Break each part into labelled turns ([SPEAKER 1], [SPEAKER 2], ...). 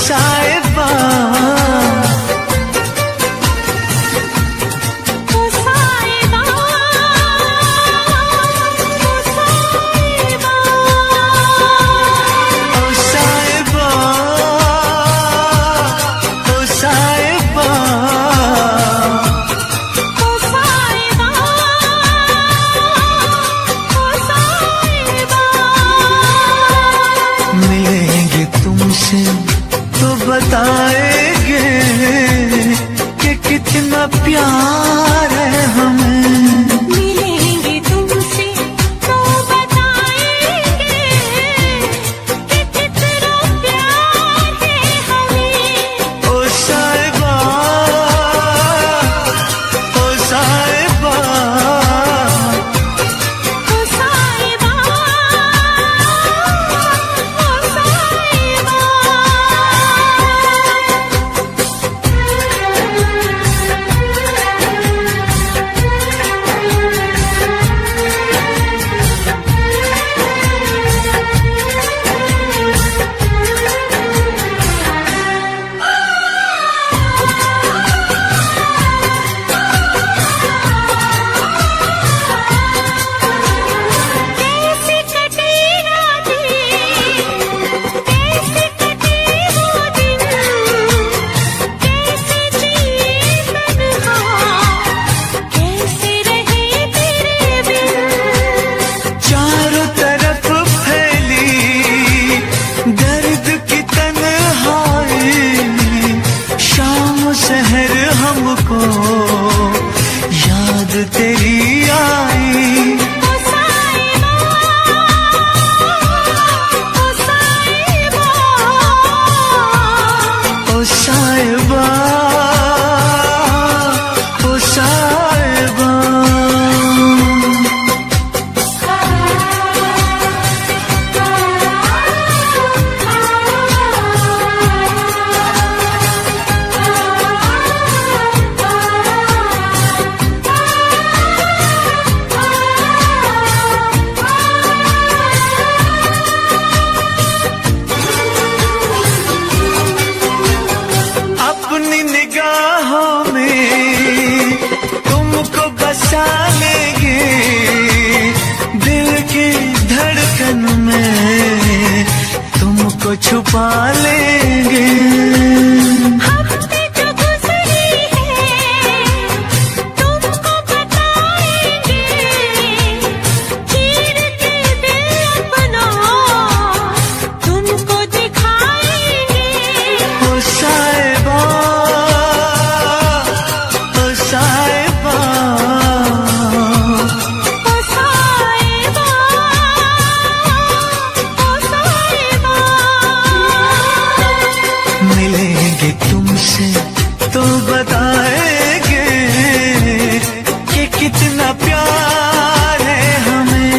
[SPEAKER 1] साहिबा तो बताएंगे कि कितना प्यार है हमें।
[SPEAKER 2] मिलेंगे तुमसे तो बताएंगे कि कितना प्यार है हमें।
[SPEAKER 1] ओ साहिबा, ओ साहिबा,
[SPEAKER 2] ओ साहिबा, ओ साहिबा। कैसे कटे रातें, कैसे कटे वो दिन, कैसे जिए तन्हा, कैसे रहे तेरे बिन।
[SPEAKER 1] चारों तरफ फैली दर्द की तन्हाई, शाम शहर हमको याद तेरी आई।
[SPEAKER 2] ओ साहिबा, ओ साहिबा,
[SPEAKER 1] ओ साहिबा, ओ साहिबा। अपनी निगाहों में तुमको बसा लेंगे, दिल की धड़कन में तुमको छुपा लेंगे।
[SPEAKER 2] हमने जो गुज़री है तुमको बताएंगे, चीर के दिल अपना तुमको दिखाएंगे।
[SPEAKER 1] ओ साहिबा, ओ साहिबा,
[SPEAKER 2] ओ साहिबा, ओ साहिबा।
[SPEAKER 1] मिलेंगे तुमसे तो बताएंगे कि कितना प्यार है हमें।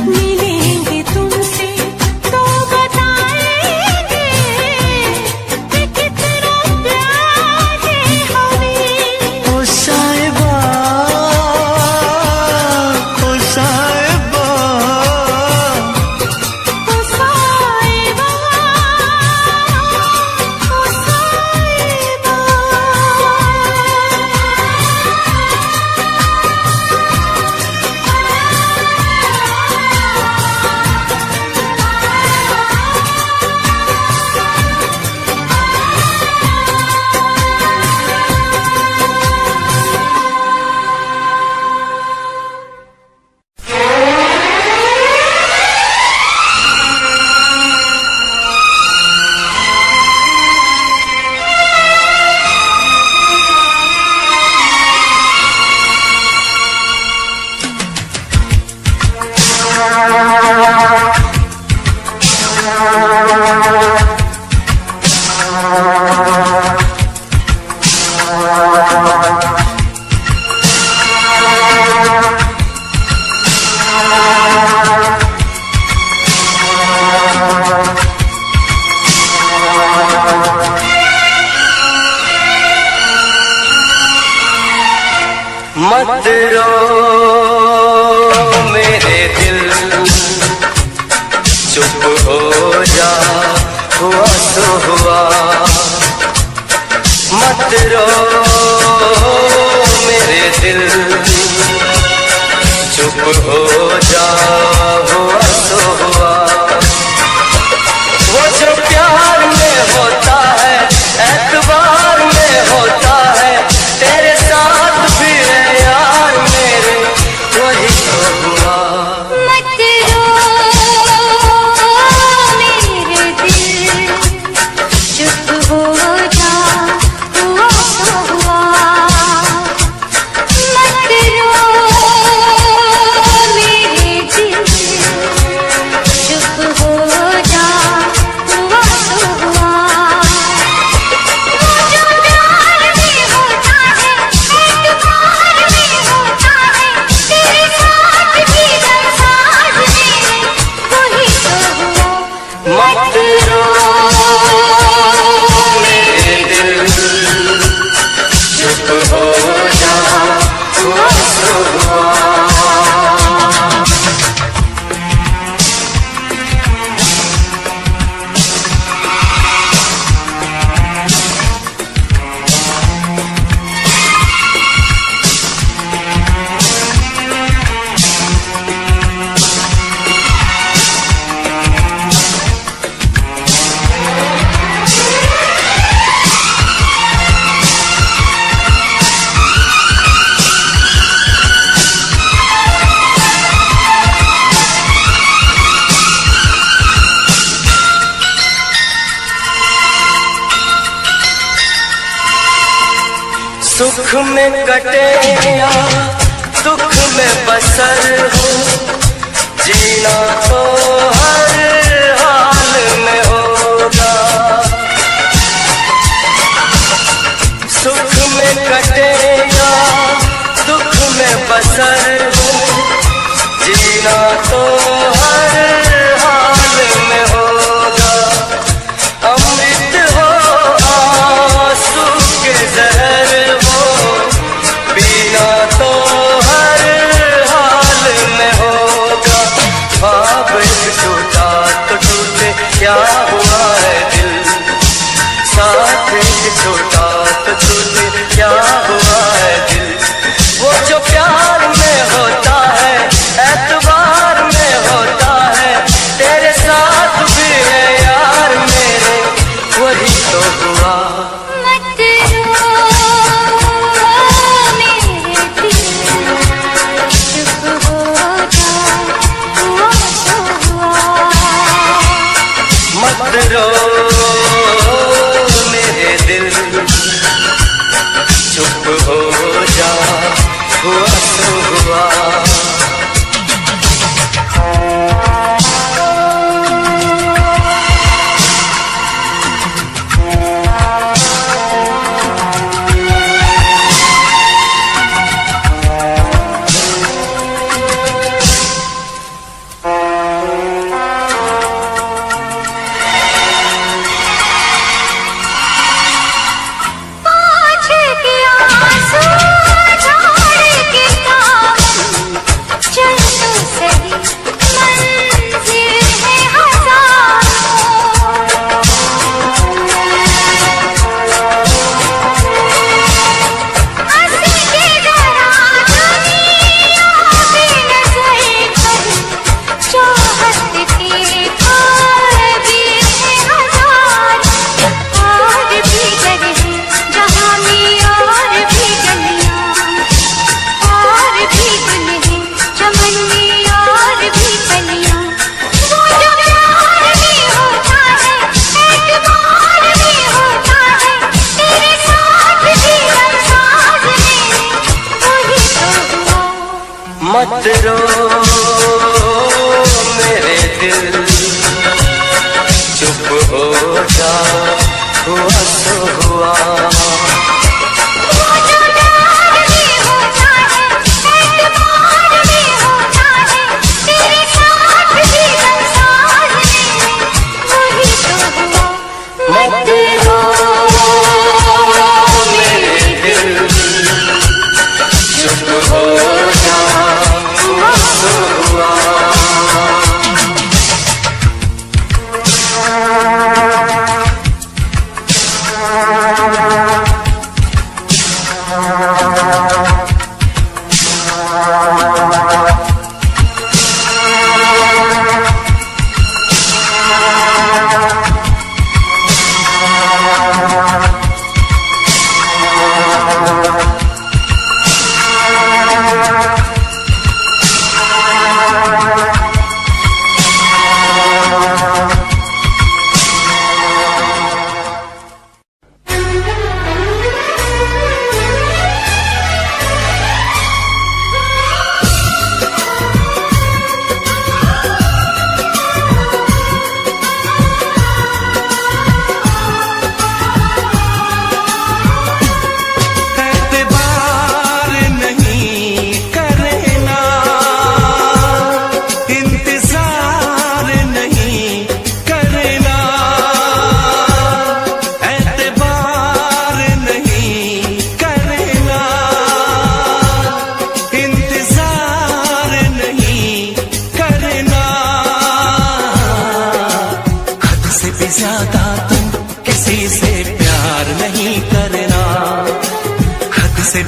[SPEAKER 2] मिलेंगे तुमसे तो बताएंगे कि कितना प्यार है हमें।
[SPEAKER 1] ओ साहिबा, ओ साहिबा,
[SPEAKER 2] ओ साहिबा, ओ साहिबा।
[SPEAKER 3] मत रो मेरे दिल, चुप हो जा, हुआ तो हुआ। मत रो मेरे दिल, चुप हो जा हुआ तो हुआ। वो जो प्यार में होता है, एतबार में होता है, तेरे साथ भी है यार मेरे, वही तो हुआ।
[SPEAKER 2] मत रो मेरे दिल, चुप हो जा हुआ तो हुआ। मत रो मेरे दिल, चुप हो जा हुआ तो हुआ। वो जो प्यार में होता है, एतबार में होता है, तेरे साथ भी दरसाज मेरे, वही तो हुआ।
[SPEAKER 3] मत रो मेरे दिल, चुप हो जा हुआ तो हुआ। सुख में कटे या दुख में बसर हो, जीना तो हर हाल में होगा। सुख में कटे या दुख में बसर हो, जीना तो हर हाल में होगा। अमृत हो आंसू के जहर हो, पीना तो हर हाल में होगा। ख्वाब एक टूटा तो टूटे, क्या हुआ है दिल, साथ एक टूटा तो टूटे, क्या हुआ है दिल। वो जो प्यार में होता है, एतबार में होता है, तेरे साथ भी है यार मेरे, वही तो हुआ।
[SPEAKER 2] मत रो मेरे दिल, चुप हो जा हुआ तो हुआ।
[SPEAKER 3] मत रो मेरे दिल, चुप हो जा हुआ तो हुआ।
[SPEAKER 2] पाँच के आंसू झाड़ के दामन, चल तो सही मंजिल है हजारों। हंस के जरा दुनिया की नजर कर, चाहत के खार भी है हजार। और भी जगह जहाँ में और भी गलियाँ, और भी गुल है चमन में और भी कलियाँ। वो जो प्यार में होता है, एतबार में होता है, तेरे साथ भी दरसाज मेरे, वही तो हुआ।
[SPEAKER 3] मत रो मेरे दिल, चुप हो जा हुआ तो हुआ।
[SPEAKER 2] वो जो प्यार में होता है, एतबार में होता है, तेरे साथ भी दरसाज मेरे, वही तो हुआ। मत रो
[SPEAKER 3] मेरे दिल, चुप हो जा हुआ तो हुआ।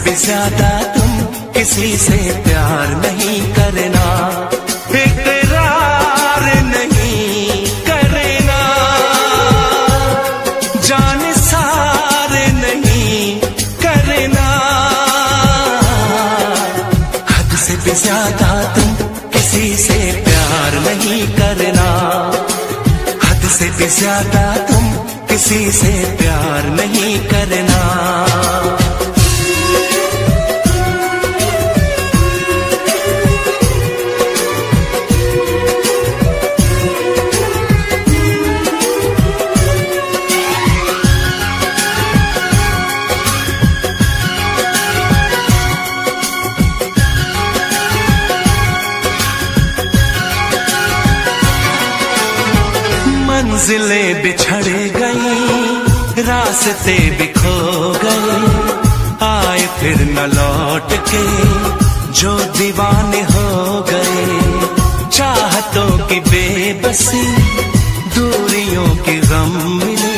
[SPEAKER 1] भी ज्यादा तुम किसी से प्यार नहीं करना, इकरार नहीं करना, जान सार नहीं करना। हद से भी ज्यादा तुम किसी से प्यार नहीं करना, हद से भी ज्यादा तुम किसी से प्यार नहीं करना। मंजिलें बिछड़ गई, रास्ते बिखो गए, आए फिर न लौट के जो दीवाने हो गए। चाहतों की बेबसी, दूरियों की गम मिली,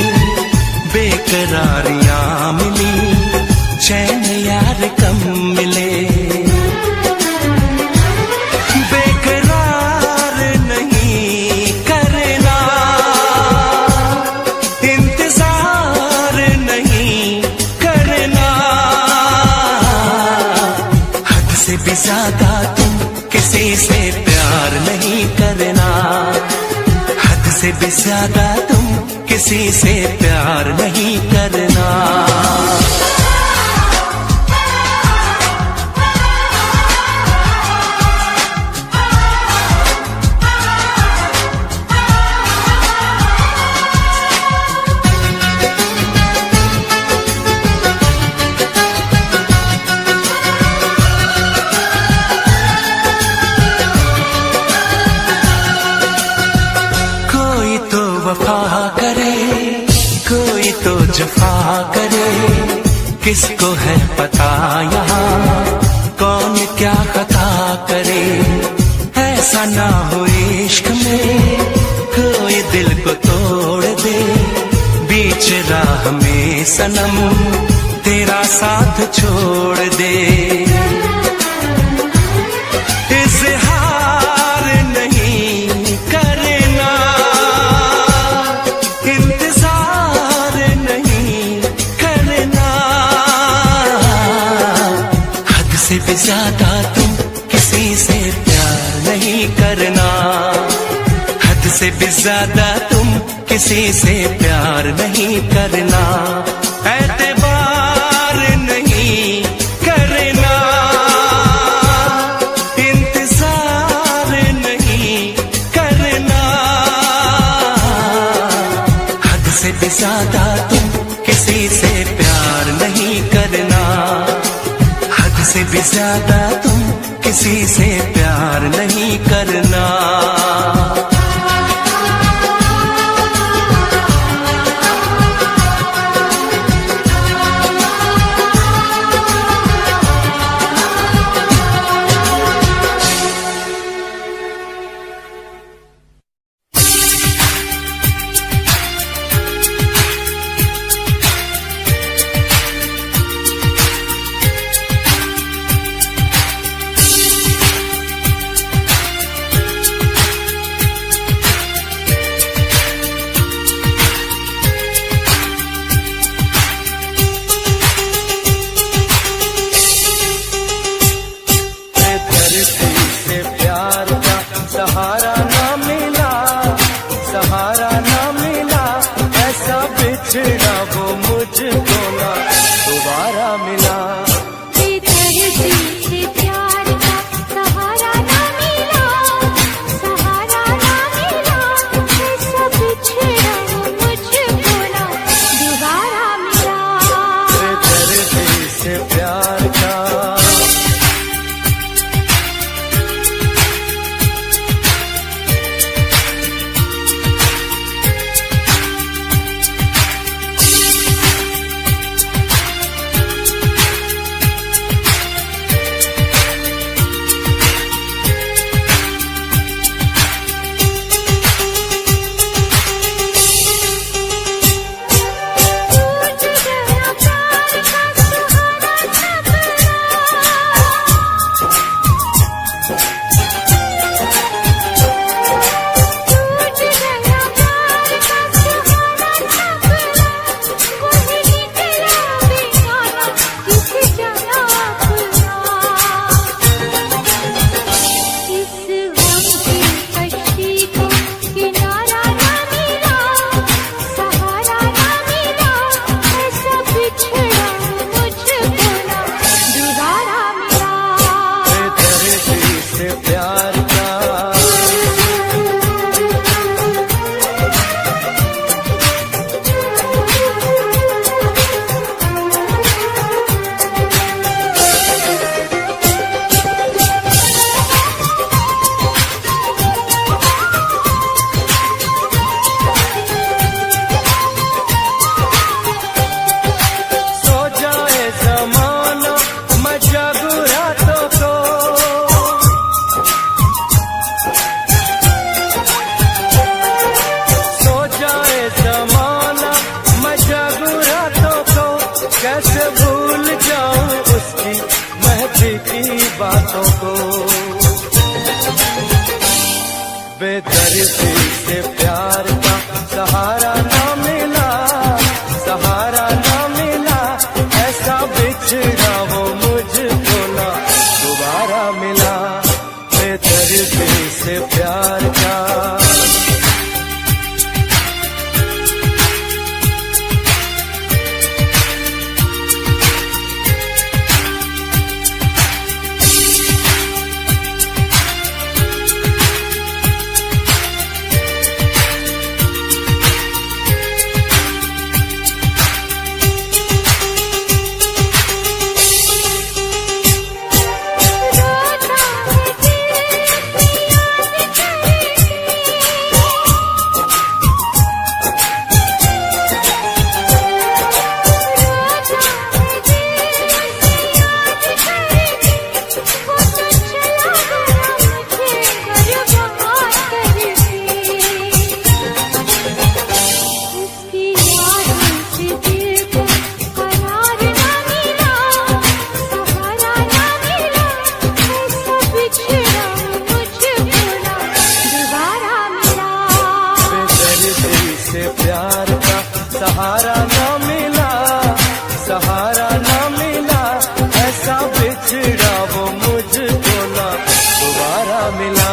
[SPEAKER 1] बेकरारियां मिली, चैन यार कम मिले। ज्यादा तुम किसी से प्यार नहीं करना, हद से भी ज्यादा तुम किसी से प्यार नहीं करना। वफा करे, कोई तो जफा करे, किसको है पता यहाँ कौन क्या खता करे। ऐसा ना हो इश्क में कोई दिल को तोड़ दे, बीच राह में सनम तेरा साथ छोड़ दे। इज़हार नहीं करना, इंतजार नहीं करना, हद से भी ज्यादा तुम किसी से प्यार नहीं करना, हद से भी ज्यादा तुम किसी से प्यार नहीं करना। एतबार नहीं करना, इंतजार नहीं करना, हद से भी ज्यादा तुम किसी से प्यार नहीं करना, हद से भी ज्यादा तुम किसी से प्यार नहीं करना।
[SPEAKER 3] सहारा ना मिला, सहारा ना मिला, ऐसा बिछड़ा वो मुझको ना दोबारा मिला। बेदर्दी से प्यार का सहारा ना मिला, सहारा ना मिला, ऐसा बिछड़ा वो मुझको ना दोबारा मिला, बेदर्दी से प्यार का। सहारा ना मिला, सहारा ना मिला, ऐसा बिछड़ा वो मुझको ना दोबारा मिला।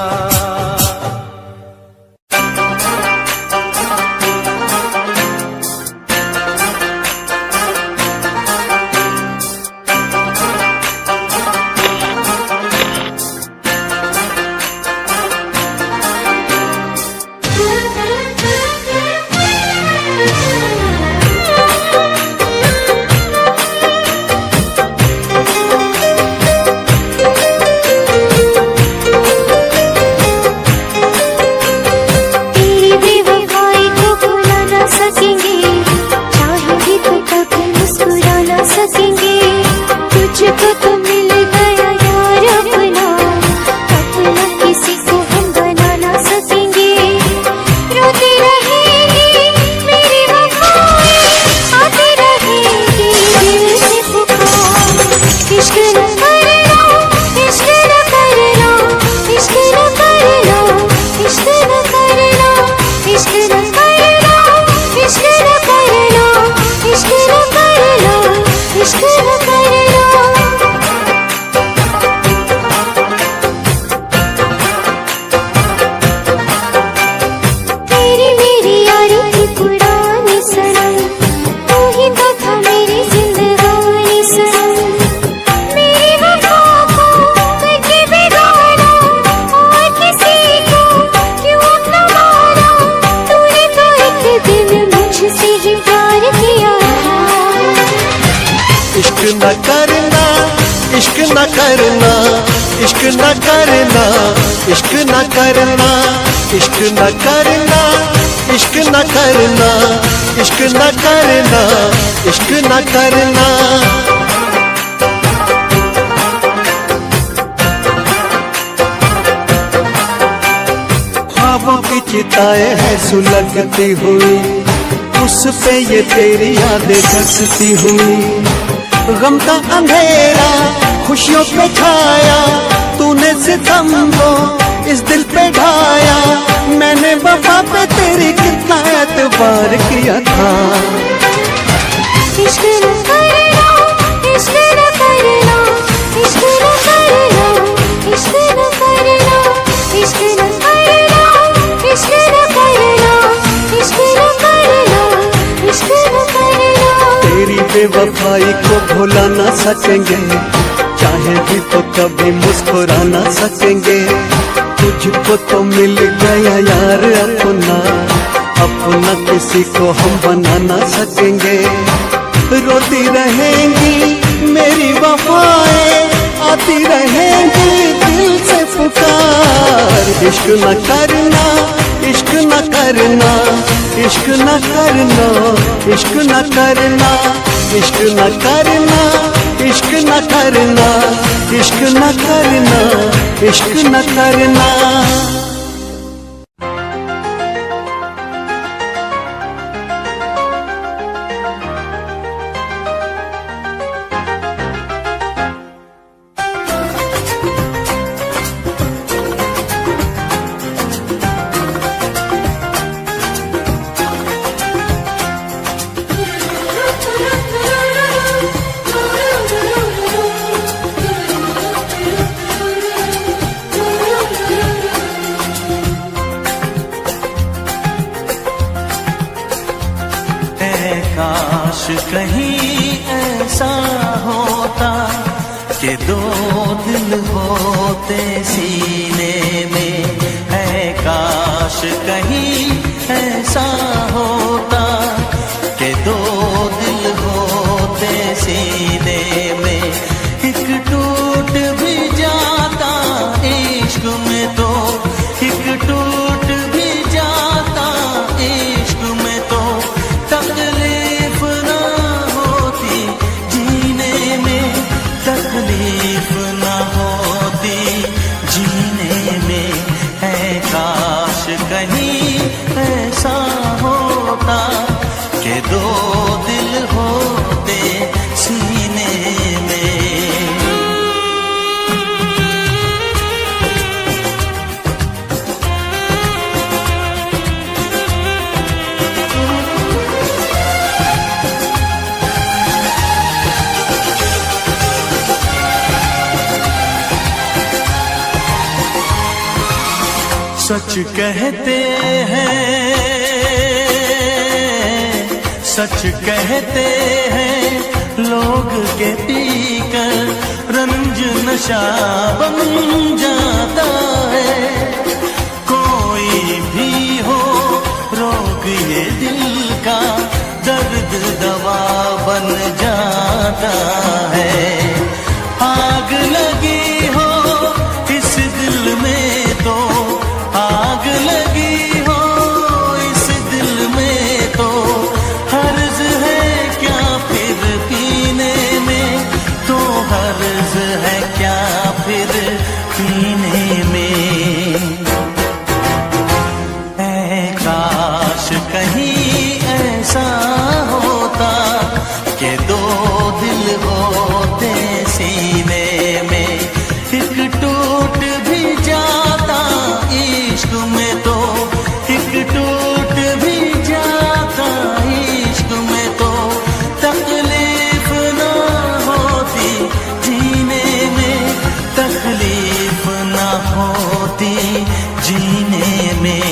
[SPEAKER 3] न करना, इश्क न करना, इश्क न करना, इश्क न करना, इश्क न करना, इश्क न करना, इश्क न करना, इश्क न करना। ख्वाबों की चिताएं हैं सुलगती हुई, उस पे ये तेरी यादें बसती हुई। गम का अंधेरा खुशियों पे छाया, तूने सितम को इस दिल पे ढाया। मैंने वफा पे तेरी कितना एतबार किया था। इश्क न करना, इश्क न करना, इश्क न करना, इश्क न करना, इश्क न करना, इश्क न करना, इश्क न करना, इश्क न करना। तेरी बेवफाई को भुला ना सकेंगे, चाहे भी तो कभी मुस्कुरा ना सकेंगे। तुझको तो मिल गया यार अपना, अपना किसी को हम बना ना सकेंगे। रोती रहेंगी मेरी वफाएं, आती रहेंगी दिल से पुकार। इश्क न करना, इश्क न करना, इश्क न करना, इश्क न करना, इश्क न करना, इश्क न करना, इश्क न करना, इश्क न करना।
[SPEAKER 1] कहीं ऐसा होता कि दो दिल होते सीने में, है काश कहीं ऐसा होता कि दो दिल होते सीने में। एक टूट भी जाता इश्क में तो, एक टूट भी जाता इश्क में तो, तकलीफ ना होती जीने में, तकलीफ ना होती जीने में। है काश कहीं ऐसा होता कि दो दिल होते सीने में। सच कहते हैं, सच कहते हैं लोग के पीकर रंज नशा बन जाता है। कोई भी हो रोग ये दिल का, दर्द दवा बन जाता है। आग लगी हो इस दिल में तो, आग लगी हो इस दिल में तो, हर्ज है क्या फिर पीने में, तो हर्ज है क्या फिर पीने में। ऐ काश कहीं ऐसा होता कि दो दिल होते सीने में। एक टूट भी जाता इश्क में तो, एक टूट भी जाता इश्क में तो, तकलीफ ना होती जीने में, तकलीफ ना होती जीने में।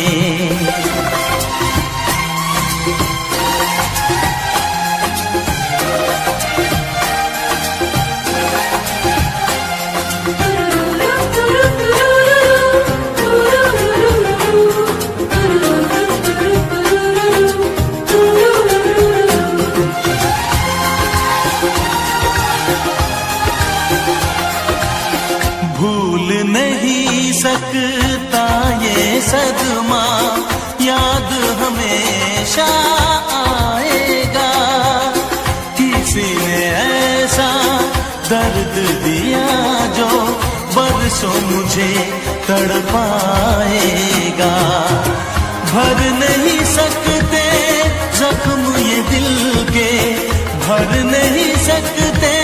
[SPEAKER 1] भूल नहीं सकता ये सदमा, याद हमेशा आएगा। किसी ने ऐसा दर्द दिया जो बरसों मुझे तड़पाएगा। भर नहीं सकते जख्म ये दिल के, भर नहीं सकते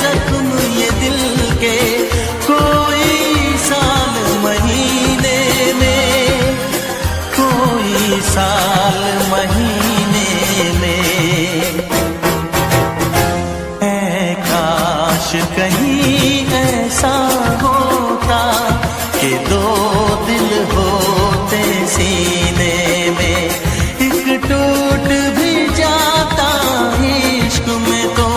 [SPEAKER 1] जख्म ये दिल के। कोई साल महीने में, कोई साल महीने में। ऐ काश कहीं ऐसा होता कि दो दिल होते सीने में। एक टूट भी जाता इश्क में तो,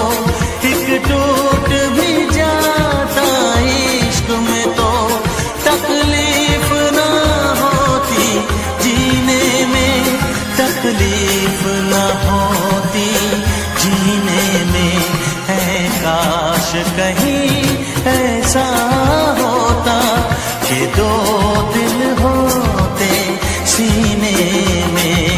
[SPEAKER 1] एक टूट भी जाता इश्क में तो, तकलीफ ना होती जीने में, तकलीफ ना होती जीने में। है काश कहीं ऐसा होता कि दो दिल होते सीने में।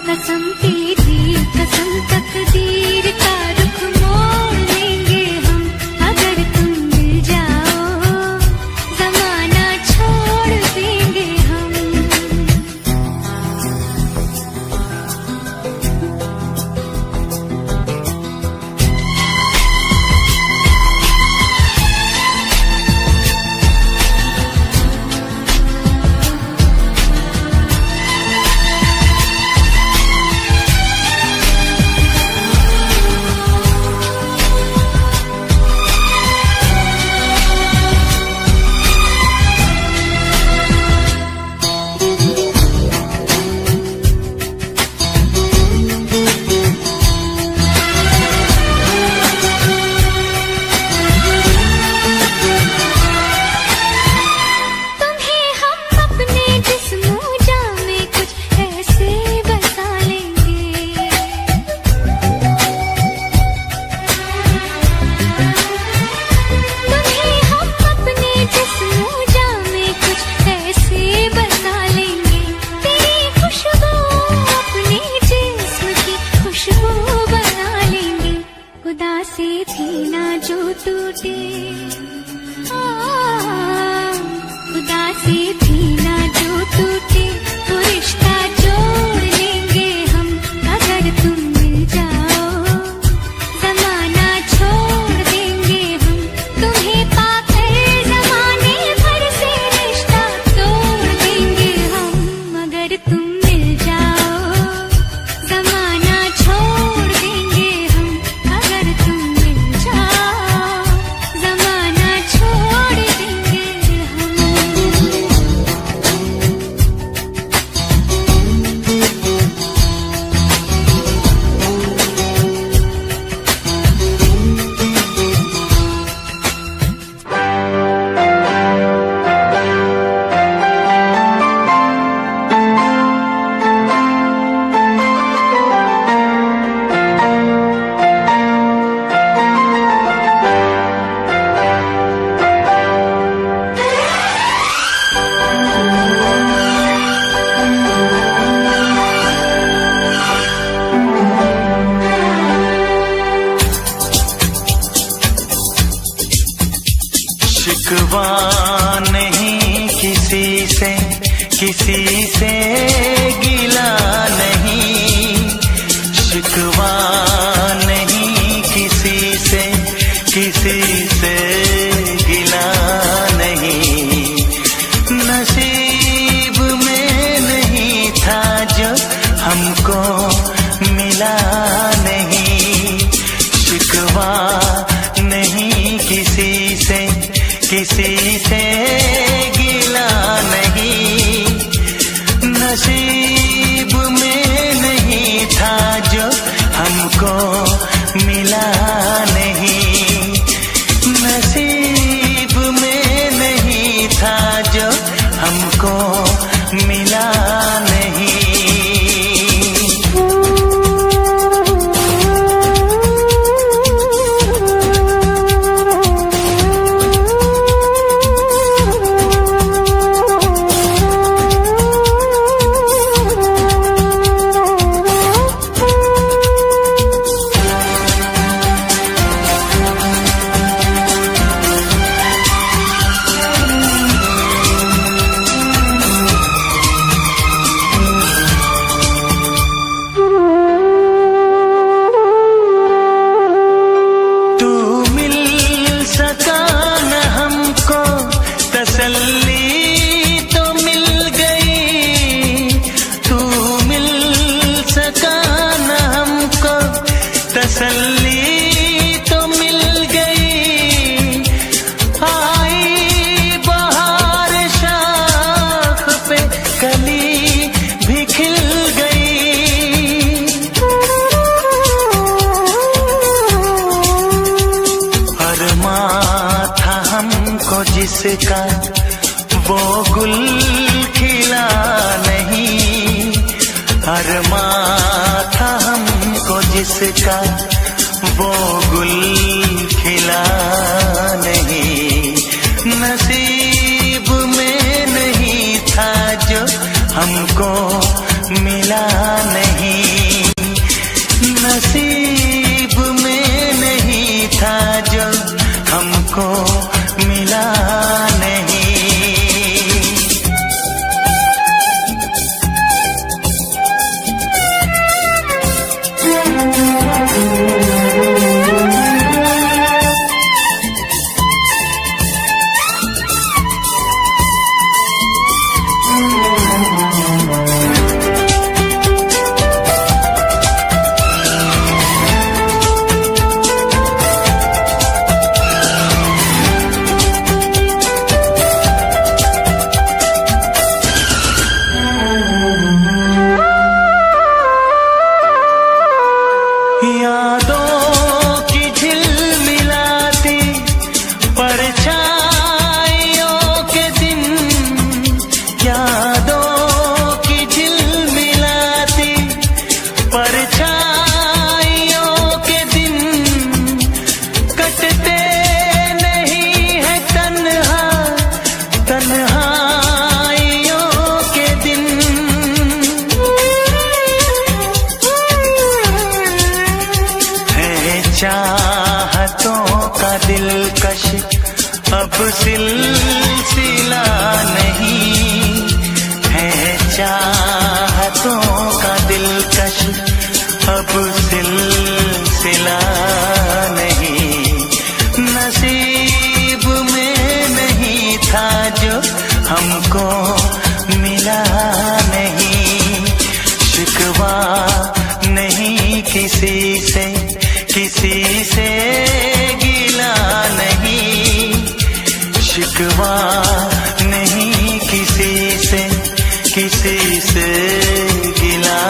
[SPEAKER 3] कसम तेरी कसम तकदीर का रुख मोड़ लेंगे हम अगर तुम मिल जाओ जमाना छोड़ देंगे हम। उदासी थी ना जो टूटे, उदासी थी ना जो टूटे, वो रिश्ता जोड़ लेंगे हम अगर तुम मिल जाओ जमाना छोड़ देंगे हम। तुम्हें पाकर जमाने भर से रिश्ता तोड़ देंगे हम अगर तुम मिल जाओ जमाना छोड़ देंगे हम अगर तुम मिल जाओ जमाना छोड़ देंगे हम।
[SPEAKER 1] शिकवा नहीं किसी से, किसी से गिला नहीं, शिकवा नहीं किसी से, किसी से गिला नहीं। नसीब में नहीं था जो हमको मिला नहीं, शिकवा नहीं किसी से, किसी से गिला नहीं। नसीब तसल्ली तो मिल गई, तू मिल सका न हमको, तसल्ली तो मिल गई। आई बहार शाख पे कली भी खिल गई। अरमां था हमको जिसका वो गुल खिला नहीं, अरमां था हमको जिसका वो गुल खिला नहीं। नसीब में नहीं था जो हमको मिला नहीं, नसीब में नहीं था जो हमको मिला नहीं। यादों की झिलमिलाती परछाइयों के दिन, यादों की झिलमिलाती परछाइयों के दिन, कटते नहीं है तन्हा तन्हाइयों के दिन। चाहतों का दिलकश अब सिलसिला नहीं है, चाहतों का दिलकश अब सिलसिला नहीं। नसीब में नहीं था जो हमको मिला नहीं। शिकवा नहीं किसी से, किसी से गिला नहीं, शिकवा नहीं किसी से, किसी से गिला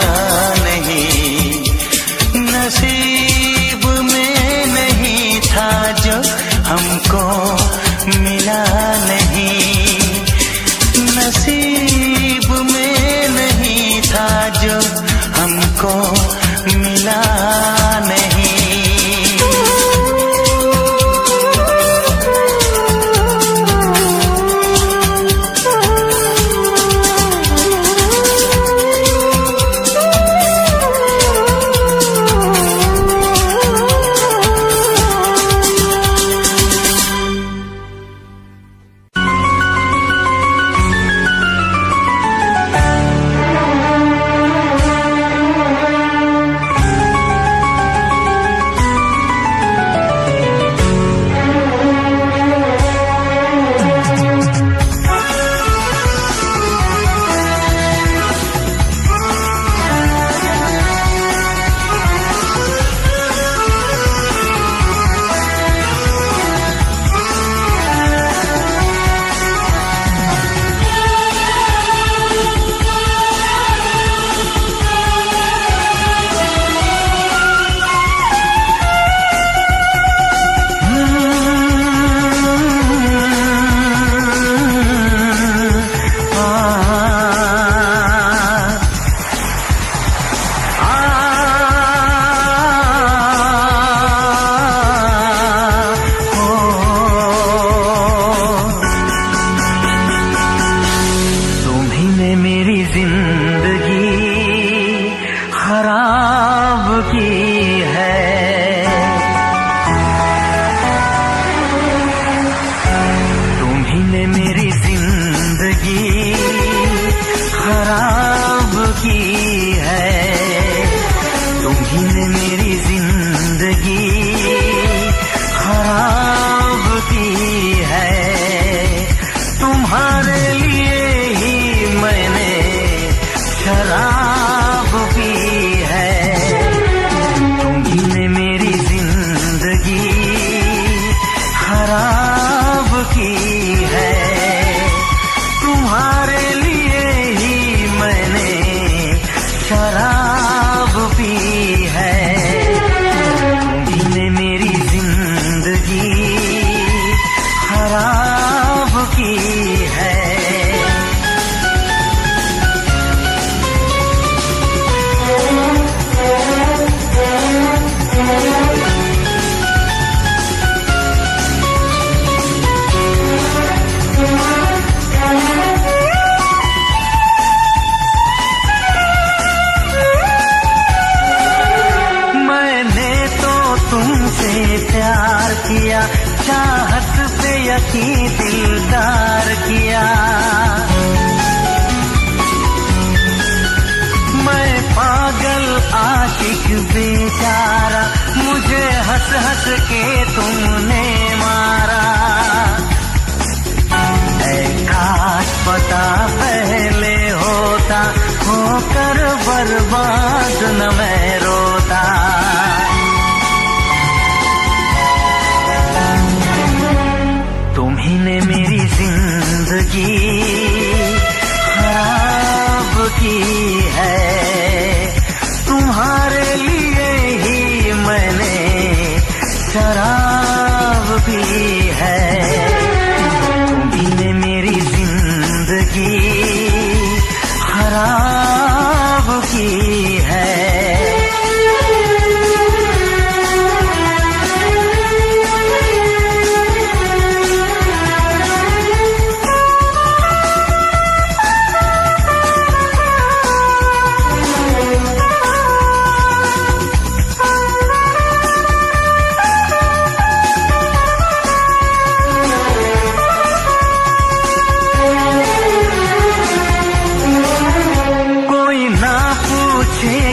[SPEAKER 1] नहीं। नसीब में नहीं था जो हमको मिला नहीं, नसीब में नहीं था जो हमको मिला नहीं। तुम्हारे लिए ही मैंने शराब पी है। तुमने मेरी जिंदगी खराब की है। तुम्हारे लिए ही मैंने शराब पी है। तुमने मेरी जिंदगी खराब की है। मैंने तो तुमसे प्यार किया, चाहत पे यकीन दिलदार किया। मैं पागल आशिक बेचारा, मुझे हंस हंस के तुमने मारा। ऐ काश पता पहले होता, होकर बर्बाद न मैं रोता। तुम्ही ने मेरी जिंदगी खराब की है। तुम्हारे लिए ही मैंने शराब पी है। तुम्ही ने मेरी जिंदगी खराब की है।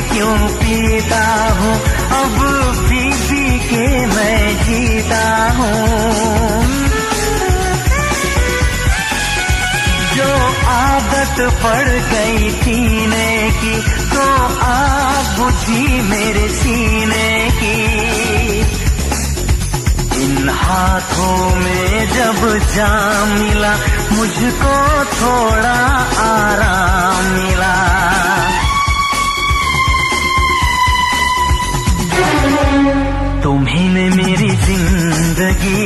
[SPEAKER 1] क्यों पीता हूँ अब पी पी के मैं जीता हूँ। जो आदत पड़ गई पीने की, तो आग बुझी मेरे सीने की। इन हाथों में जब जाम मिला, मुझको थोड़ा आराम मिला। तुम्ही ने मेरी जिंदगी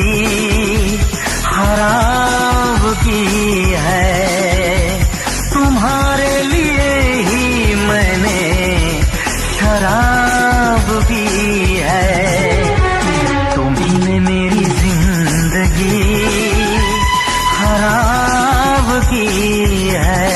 [SPEAKER 1] खराब की है। तुम्हारे लिए ही मैंने शराब पी है। तुम्ही ने मेरी जिंदगी खराब की है।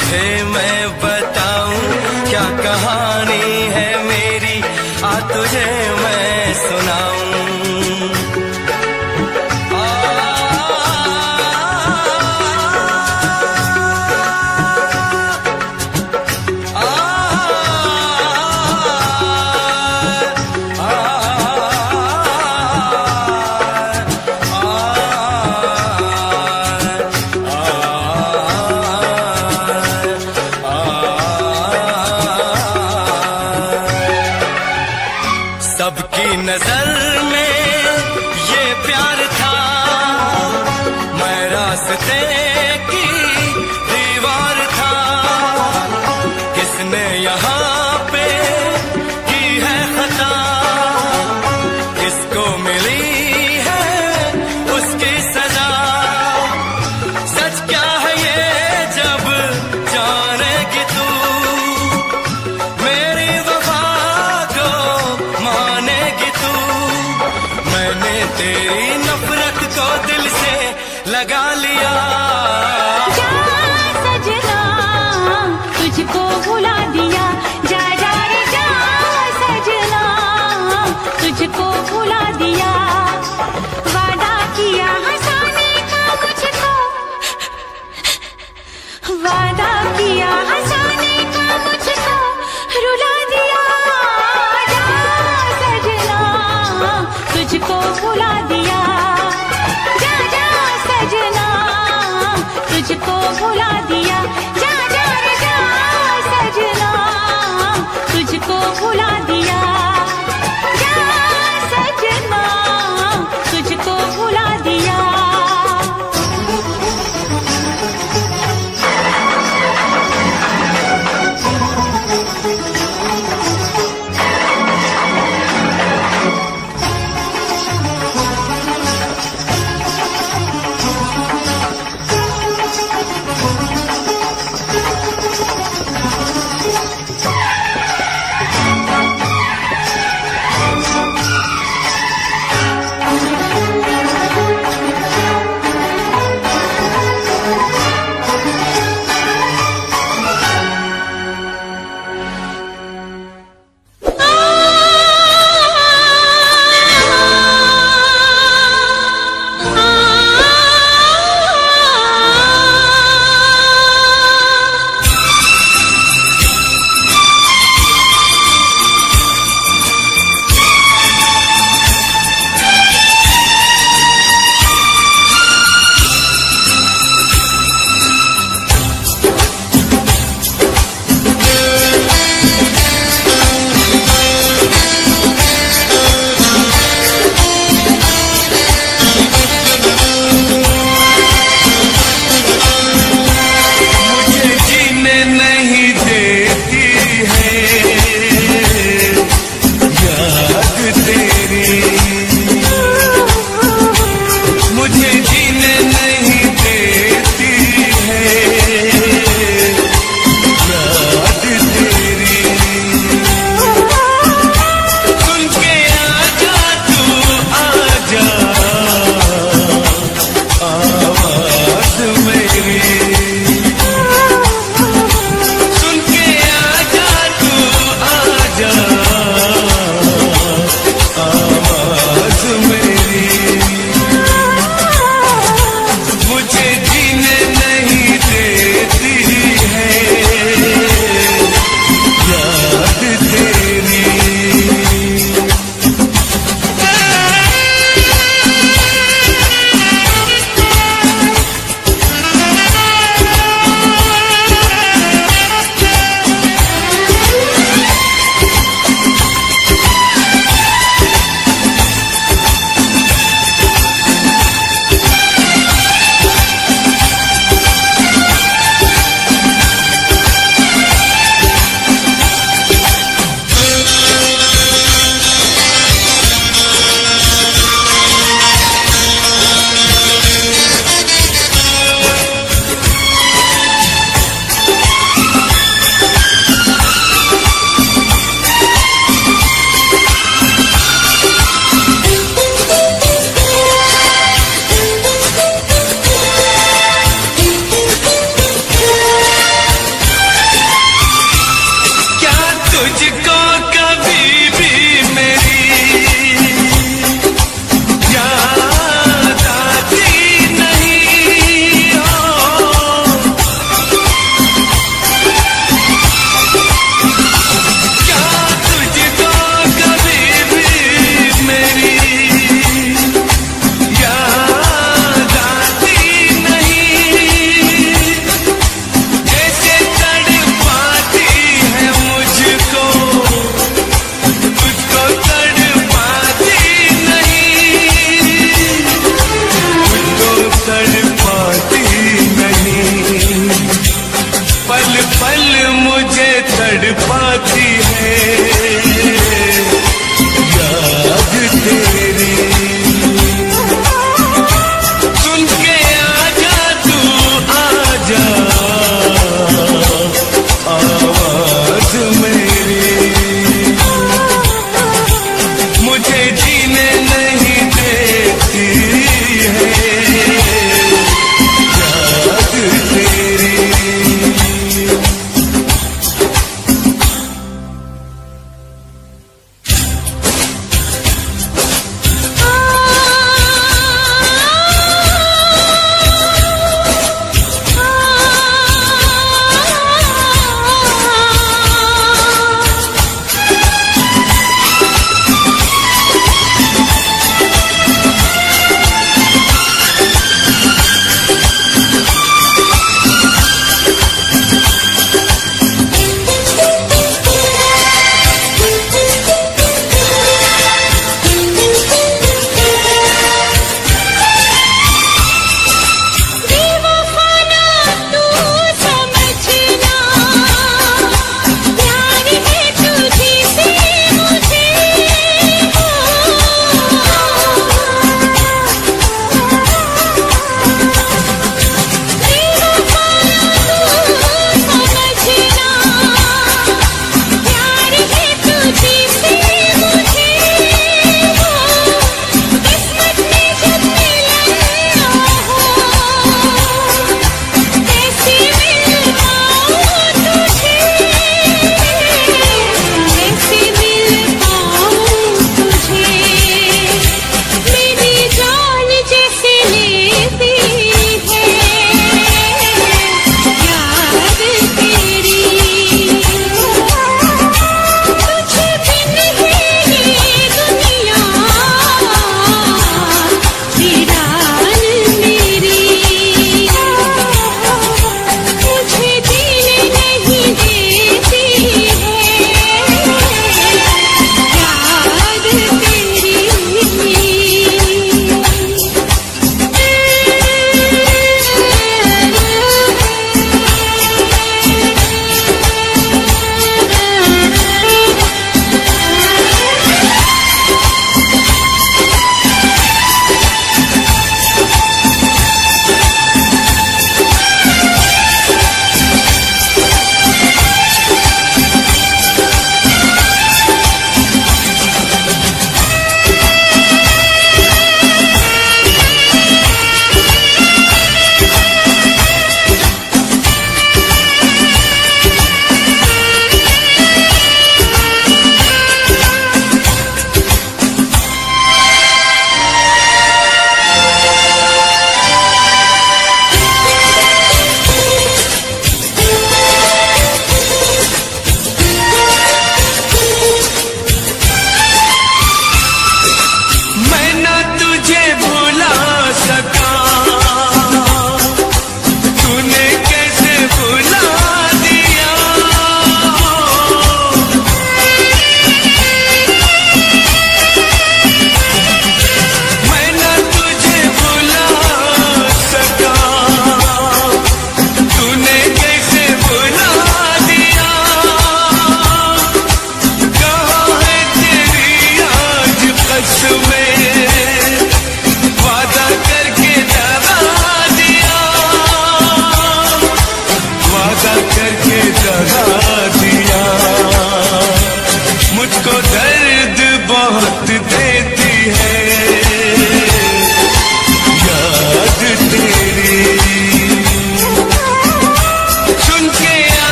[SPEAKER 1] तुझे मैं बताऊं क्या कहानी है मेरी, आ तुझे मैं सुनाऊं। सबकी नजर में ये प्यार था, मैं रास्ते की दीवार था। किसने यहाँ पे की है खता, किसको मिली है उसकी सजा। सच क्या है ये जब जानेगी तू, मेरी वफा को मानेगी तू। मैंने तेरी नफरत को दिल से लगा लिया।
[SPEAKER 3] जा सजना तुझको भुला दिया, जा जा रे जा सजना तुझको भुला दिया। वादा किया हंसाने का मुझको, वादा किया हंसाने का मुझको रुला दिया। जा सजना तुझको भुला दिया, जा जा सजना तुझको भुला दिया। जा जा रे जा सजना तुझको भुला दिया, जा सजना तुझको भुला दिया।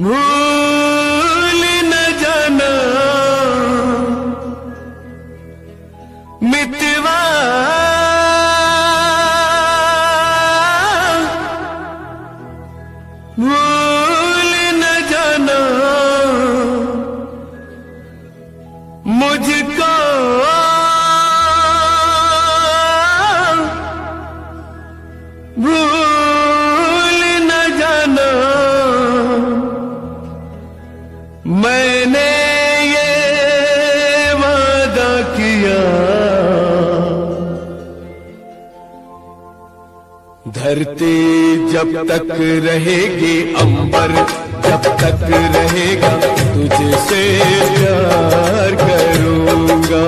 [SPEAKER 1] भूल न जाना मितवा भूल न जाना मुझको भूल न जाना मैंने ये वादा किया धरती जब तक रहेगी अंबर जब तक रहेगा तुझसे प्यार करूंगा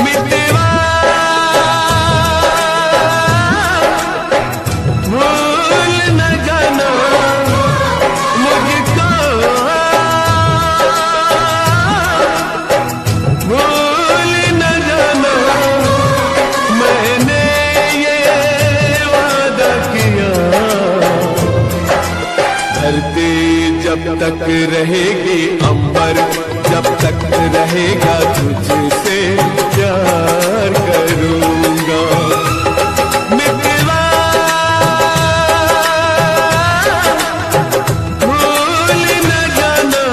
[SPEAKER 1] मितवा भूल न जाना मुझको भूल न जाना मैंने ये वादा किया धरती जब तक रहेगी अंबर जब तक रहेगा तुझसे प्यार करूंगा मितवा भूल न जाना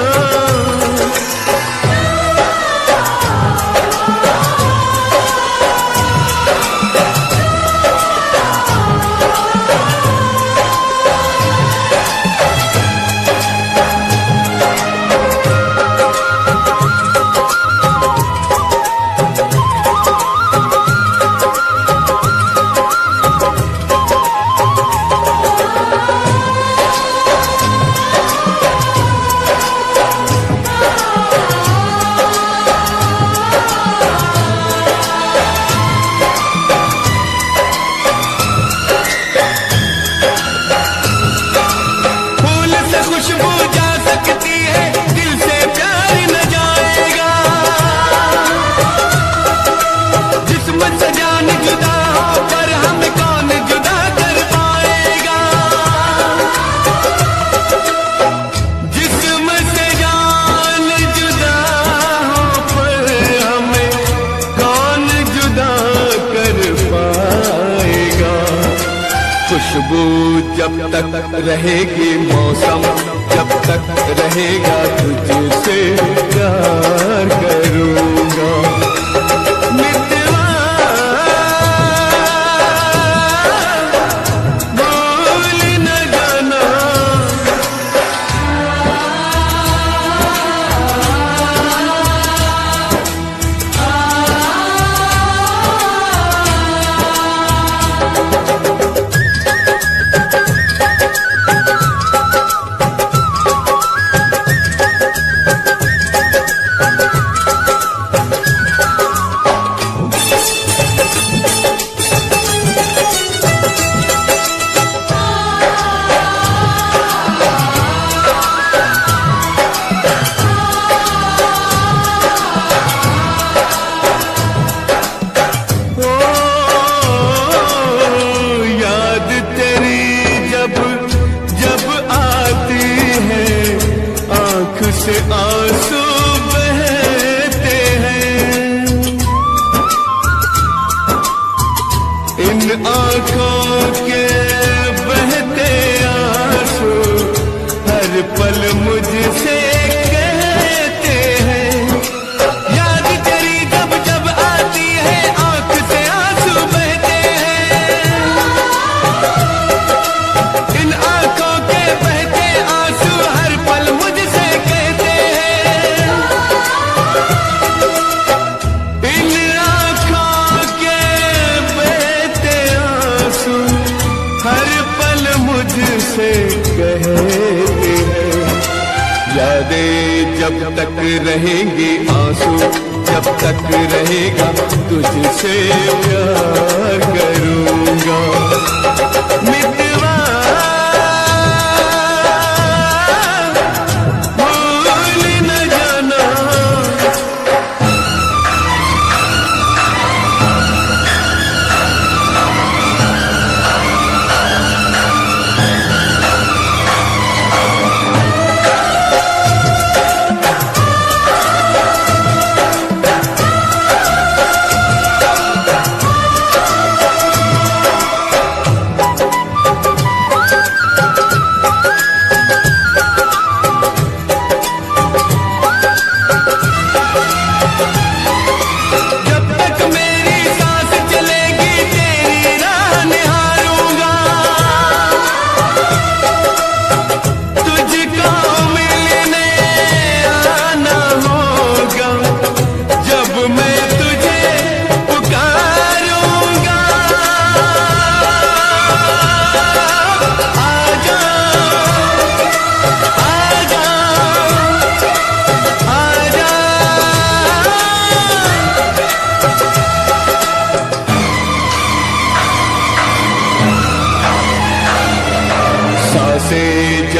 [SPEAKER 1] खुशबू जा सकती है दिल से प्यार न जाएगा जिस्म से जान जुदा हो पर हम कौन जुदा कर पाएगा जिस्म से जान जुदा हो पर हमें कौन जुदा कर पाएगा खुशबू जब तक रहेगी मौसम जब तक रहेगा तुझसे प्यार करूंगा मितवा भूल न जाना से आंसू बहते हैं इन आंखों के बहते आंसू हर पल मुझसे कहते हैं याद तेरी जब जब आती है आंख से आंसू बहते हैं इन आंखों के बहते आंसू हर पल मुझसे मुझसे कहते हैं यादें जब तक रहेंगी आंसू जब तक रहेगा तुझसे प्यार करूंगा मितवा भूल न जाना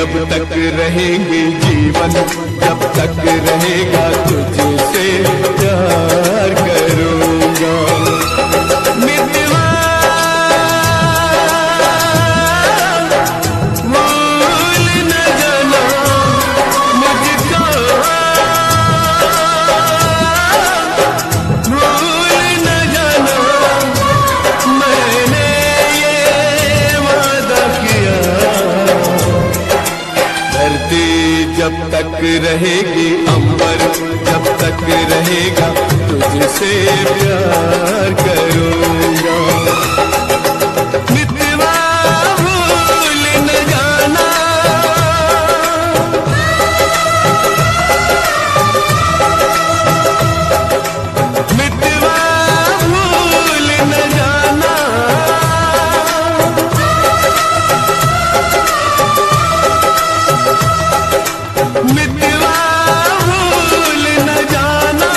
[SPEAKER 4] जब तक रहेंगे जीवन, जब तक रहेगा तुझसे प्यार करूँगा। मितवा भूल न जाना मुझको, भूल न जाना मैंने ये वादा किया। धरती जब तक रहेगी, अंबर जब तक रहेगा तुझसे प्यार करूँगा। मितवा भूल न जाना, मितवा भूल न जाना, मितवा भूल न जाना।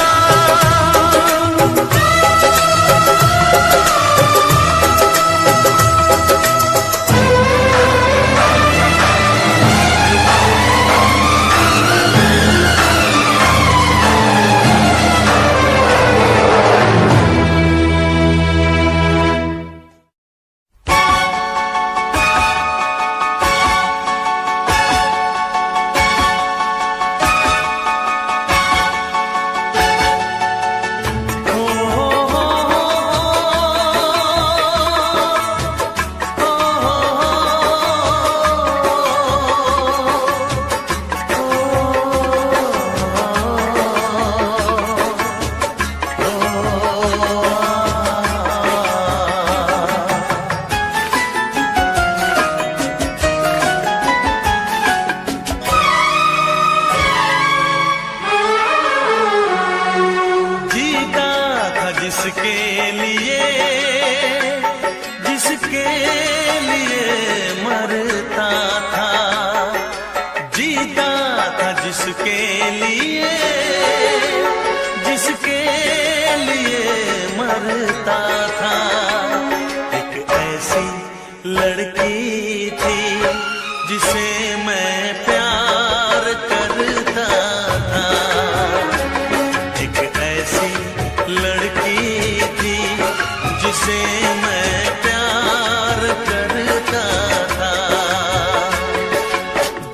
[SPEAKER 1] जिसके लिए, जिसके लिए मरता था, जीता था जिसके लिए, जिसके लिए मरता था। एक ऐसी लड़की थी जिसे मैं प्यार करता था, एक ऐसी लड़की थी जिसे मैं प्यार करता था।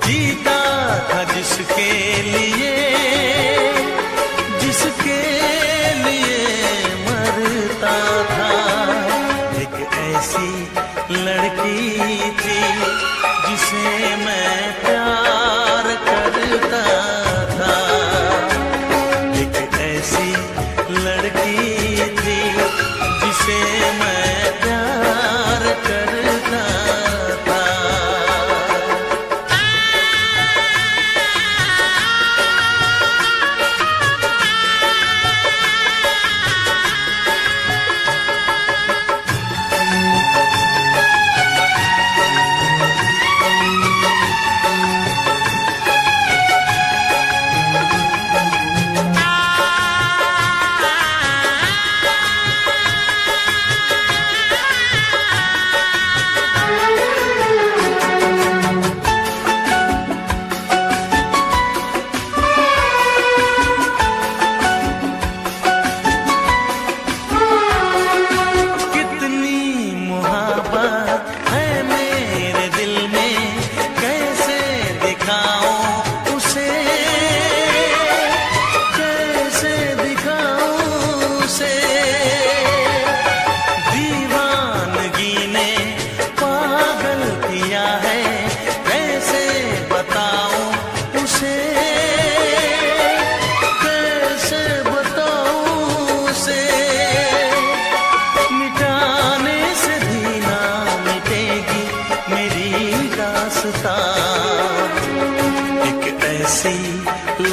[SPEAKER 1] जीता था जिसके लिए, जिसके लिए मरता था। एक ऐसी लड़की थी जिसे मैं प्यार करता था, एक ऐसी लड़की थी जिसे मैं प्यार करता था।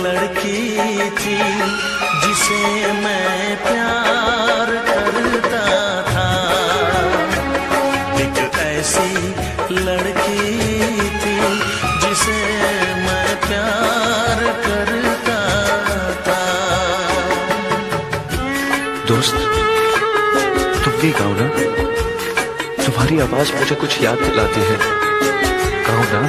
[SPEAKER 1] लड़की थी जिसे मैं प्यार करता था, एक ऐसी लड़की थी जिसे मैं प्यार करता था।
[SPEAKER 5] दोस्त, तुम भी गाओ ना, तुम्हारी आवाज मुझे कुछ याद दिलाती है, गाओ ना।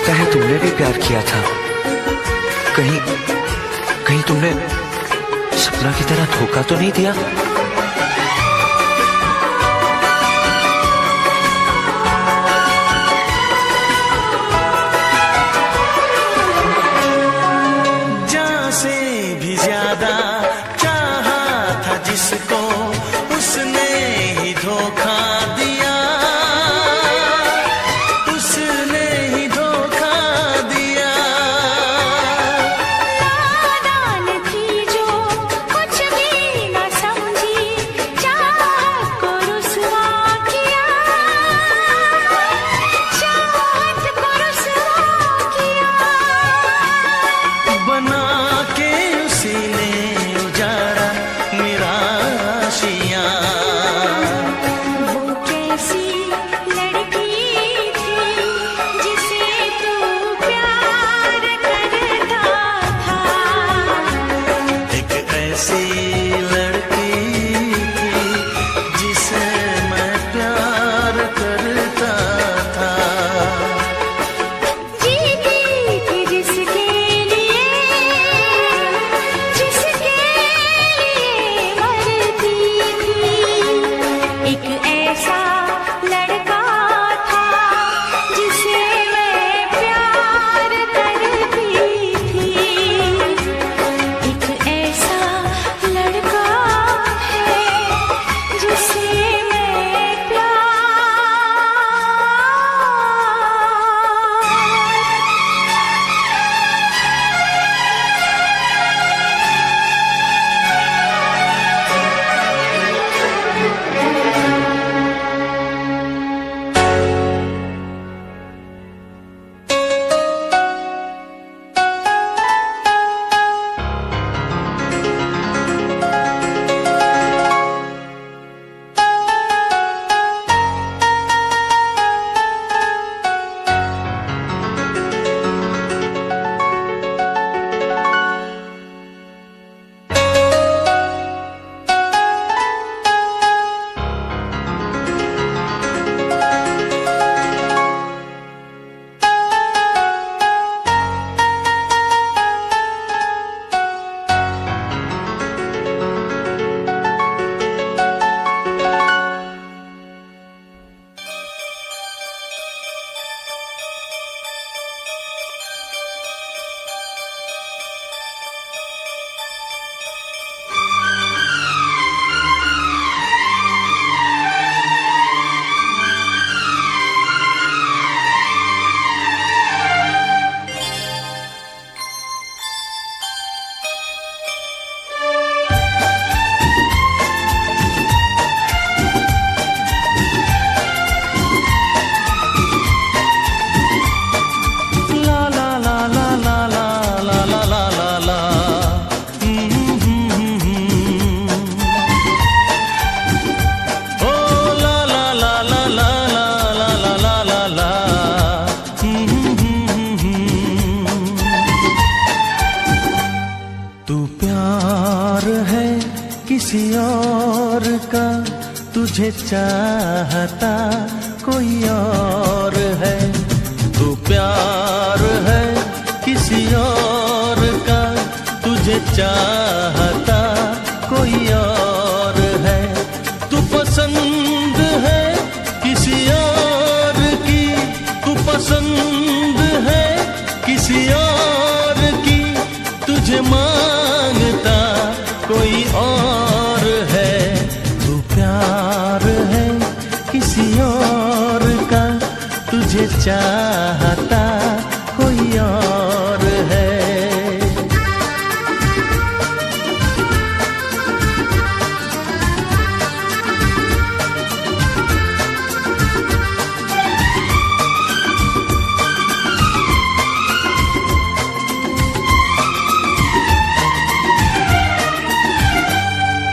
[SPEAKER 5] लगता है तुमने भी प्यार किया था। कहीं कहीं तुमने सपना की तरह धोखा तो नहीं दिया?
[SPEAKER 1] जान से भी ज्यादा चाहा था जिसको, उसने ही धोखा दिया, उसने ही धोखा दिया।
[SPEAKER 2] नादान थी जो कुछ भी न समझी, चाहत को रुसवा किया, चाहत को रुसवा किया।
[SPEAKER 1] बना के उसी ने उजाड़ा मेरा आशियाँ।
[SPEAKER 2] वो कैसी लड़की थी जिसे तू प्यार करता था,
[SPEAKER 1] एक ऐसी लड़की थी जिसे मैं प्यार करता था।
[SPEAKER 2] जीती थी जिसके लिए मरती थी। एक ऐसा लड़का था जिसे मैं प्यार करती थी। एक ऐसा लड़का है जिसे मैं प्यार
[SPEAKER 1] किसी और का, तुझे चाहता कोई और है। तू प्यार है किसी और का, तुझे चाहता कोई और है। तू पसंद है किसी और की, तू पसंद है किसी और की, तुझे मांगता कोई और है। तू प्यार है किसी और का, तुझे चाहता कोई और है।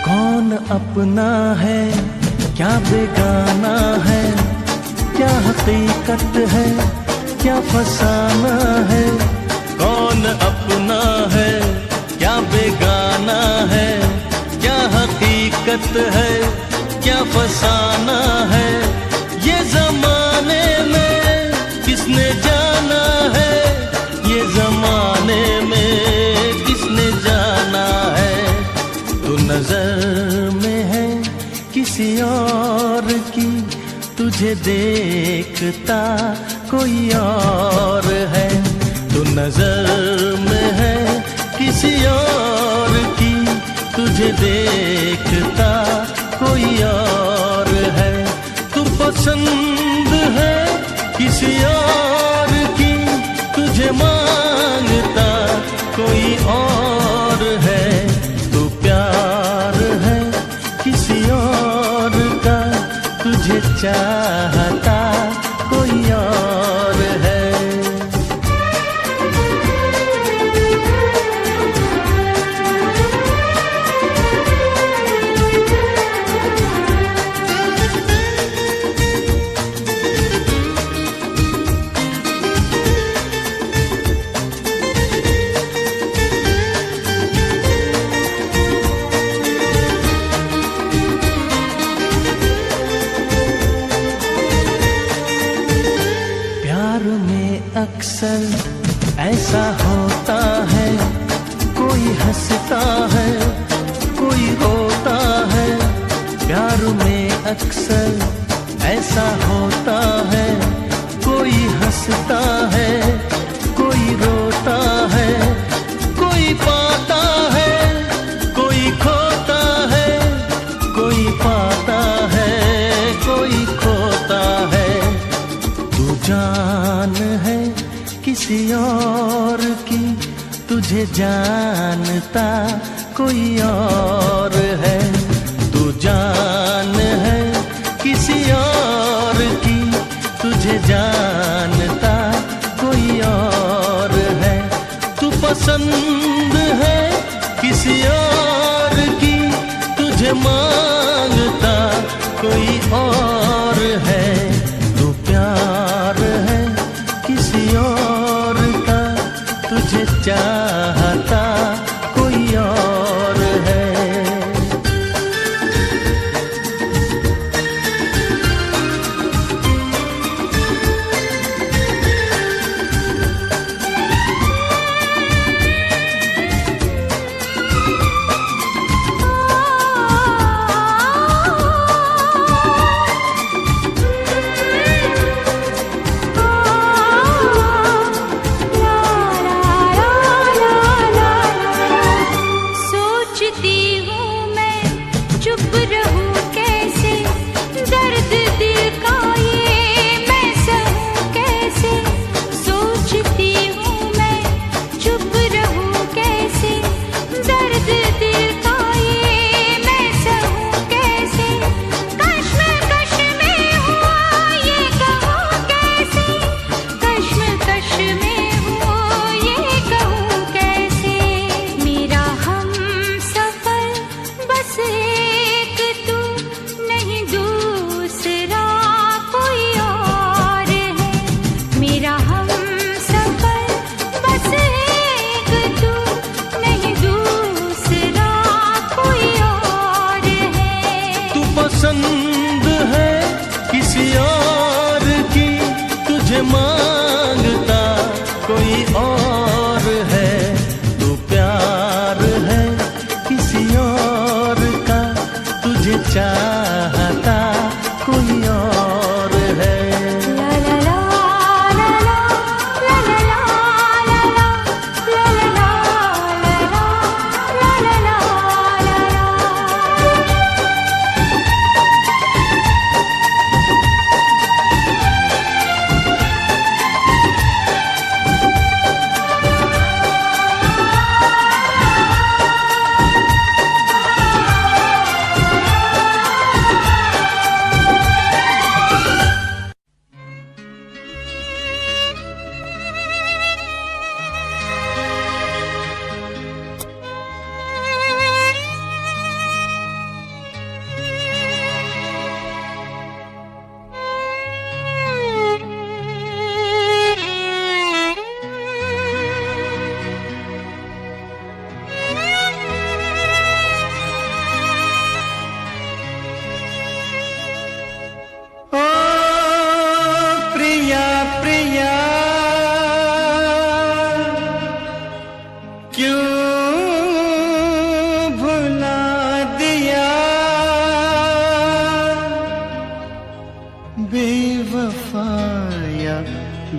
[SPEAKER 1] कौन अपना है क्या बेगाना है, क्या हकीकत है क्या फसाना है। कौन अपना है क्या बेगाना है, क्या हकीकत है क्या फसाना है। ये जमाने में किसने जाना है तुझे देखता कोई और है, तू नजर में है किसी और की, तुझे देखता कोई और है, तू पसंद है किसी और की, तुझे मांगता कोई और है, तू प्यार है किसी और का, तुझे चाहता कोई और है। अक्सर ऐसा होता है, कोई हंसता है कोई रोता है, प्यार में अक्सर ऐसा होता है, कोई हंसता है कोई रोता है, कोई पाता है कोई खोता है, कोई पाता है कोई खोता है, तू जान है किसी और की, तुझे जानता कोई और है, तू जान है किसी और की, तुझे जानता कोई और है, तू पसंद है किसी और की, तुझे मांगता कोई और है, तू प्यार है किसी और का, तुझे चाहता कोई और है।
[SPEAKER 2] ला ला ला ला ला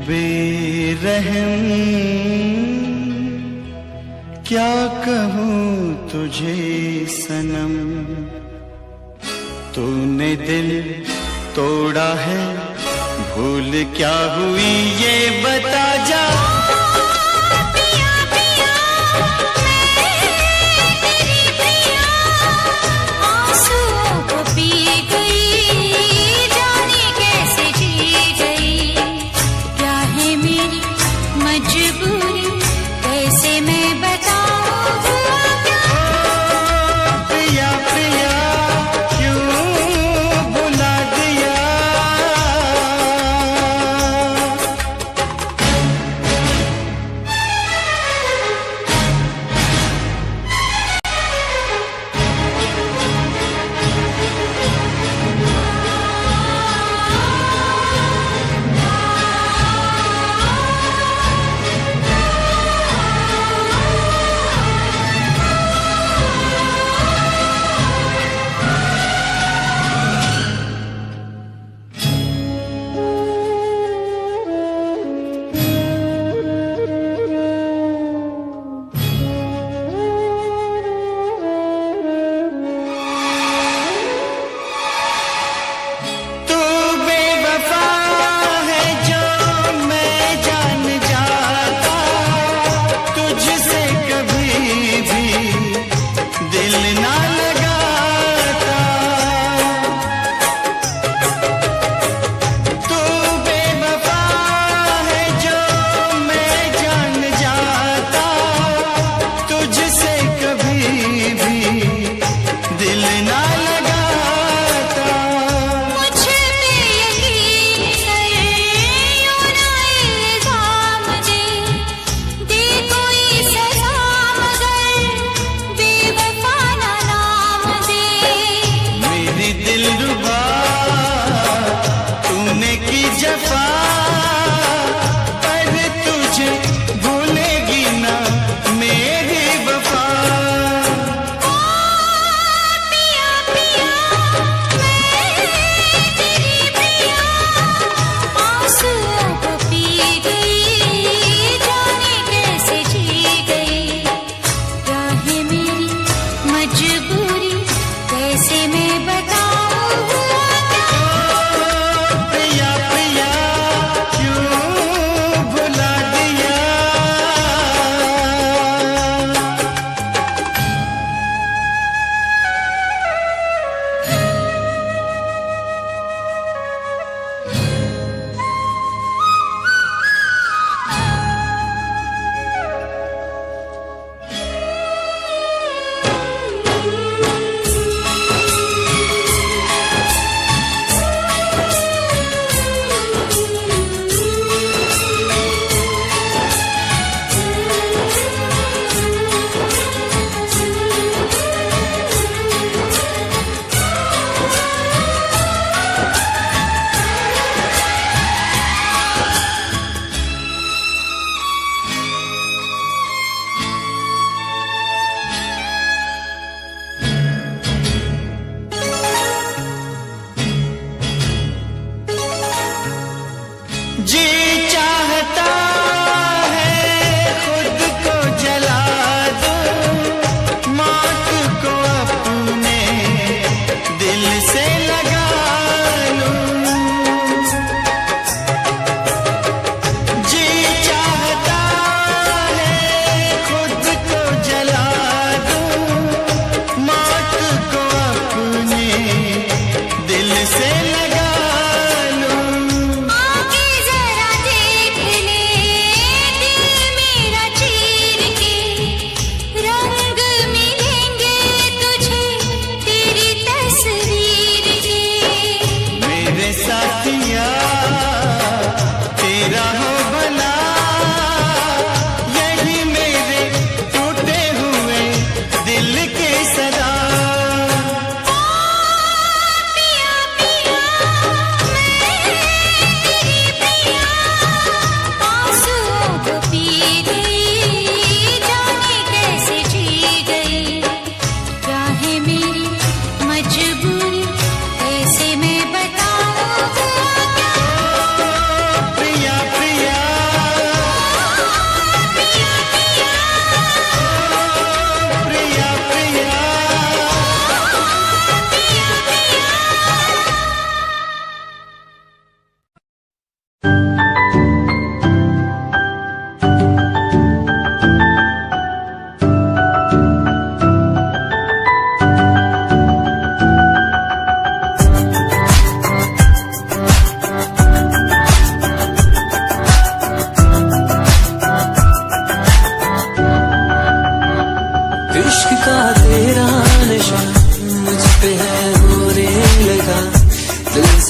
[SPEAKER 4] बेरहम क्या कहूँ तुझे सनम, तूने दिल तोड़ा है, भूल क्या हुई ये बता जा।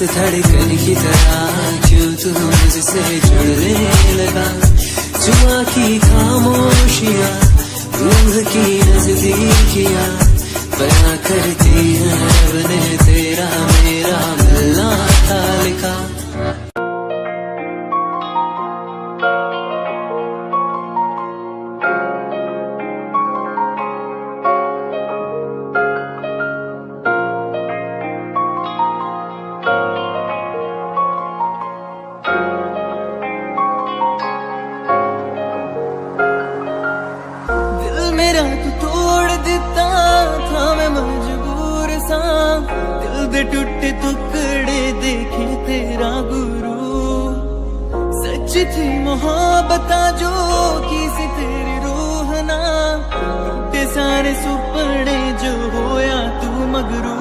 [SPEAKER 6] धड़कन की तरह क्यों तू मुझसे जुड़ने लगा। जुआ की खामोशियाँ रूह की नजदीकियाँ बयां करती है बने तेरा मेरा मिलना था लिखा। मेरा तू तोड़ देता था मैं मजबूर सा, दिल दे टूटे टुकड़े देखे तेरा गुरु। सच थी मोहब्बत जो किसी तेरी रूह ना, टूटे सारे सुपने जो होया तू मगरू।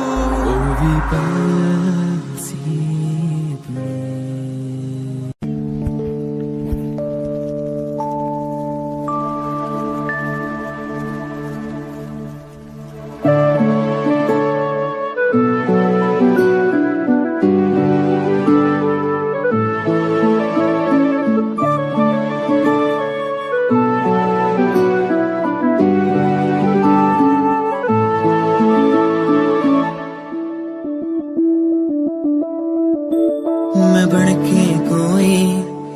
[SPEAKER 6] मैं बनके कोई